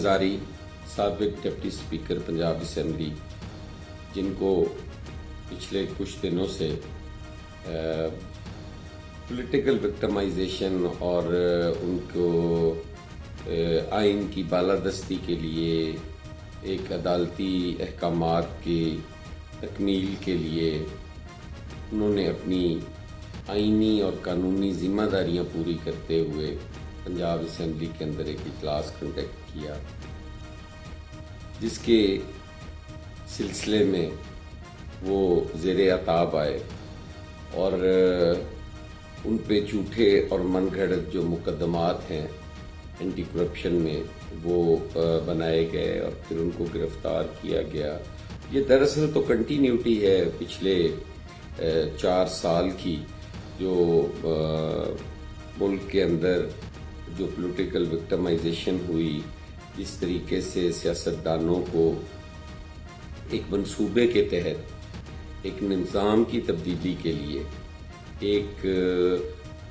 मज़ारी साबिक deputy speaker Punjab assembly, जिनको पिछले कुछ दिनों से पॉलिटिकल विक्टिमाइजेशन और उनको आइन की बालादस्ती के लिए एक अदालती अहकामात की तकमील के लिए उन्होंने अपनी आइनी और कानूनी ज़िम्मेदारियां पूरी करते हुए पंजाब असम्बली के अंदर एक इजलास कंडक्ट किया, जिसके सिलसिले में वो ज़ेरे अताब आए और उन पे झूठे और मनगढ़ंत जो मुकदमात हैं एंटी करप्शन में वो बनाए गए और फिर उनको गिरफ्तार किया गया। ये दरअसल तो कंटिन्यूटी है पिछले 4 साल की, जो मुल्क के अंदर जो पॉलिटिकल विक्टिमाइजेशन हुई, जिस तरीके से सियासतदानों को एक मंसूबे के तहत एक निज़ाम की तब्दीली के लिए, एक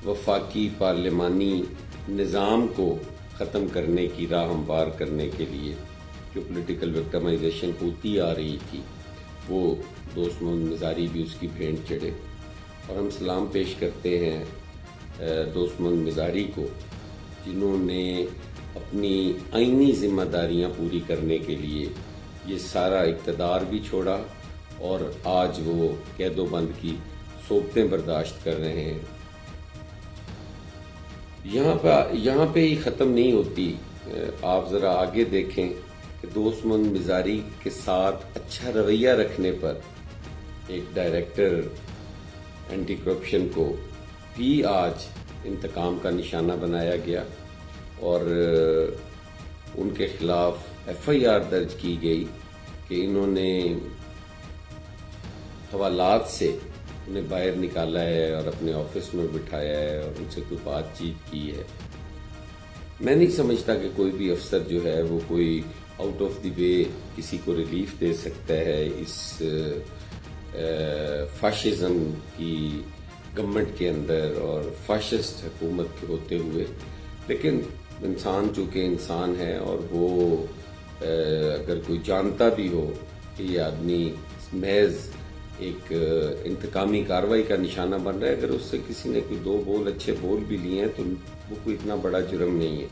वफाकी पार्लिमानी निज़ाम को ख़त्म करने की राह हमवार करने के लिए जो पॉलिटिकल विक्टिमाइजेशन होती आ रही थी, वो दोस्त मोहम्मद मज़ारी भी उसकी भेंट चढ़े। और हम सलाम पेश करते हैं दोस्त मोहम्मद मज़ारी को, जिन्होंने अपनी आइनी ज़िम्मेदारियां पूरी करने के लिए ये सारा इक़्तिदार भी छोड़ा और आज वो कैदोबंद की सोबतें बर्दाश्त कर रहे हैं। यहाँ पे ही ख़त्म नहीं होती। आप ज़रा आगे देखें कि दोस्त मोहम्मद मज़ारी के साथ अच्छा रवैया रखने पर एक डायरेक्टर एंटी करप्शन को भी आज इंतकाम का निशाना बनाया गया और उनके खिलाफ FIR दर्ज की गई कि इन्होंने हवालात से उन्हें बाहर निकाला है और अपने ऑफिस में बिठाया है और उनसे कोई बातचीत की है। मैं नहीं समझता कि कोई भी अफसर जो है वो कोई आउट ऑफ द वे किसी को रिलीफ दे सकता है इस फाशिज्म की गवर्नमेंट के अंदर और फाशिस्ट हुकूमत के होते हुए। लेकिन इंसान चूँकि इंसान है और वो अगर कोई जानता भी हो कि ये आदमी महज एक इंतकामी कार्रवाई का निशाना बन रहा है, अगर उससे किसी ने कोई 2 बोल अच्छे बोल भी लिए हैं तो वो कोई इतना बड़ा जुर्म नहीं है।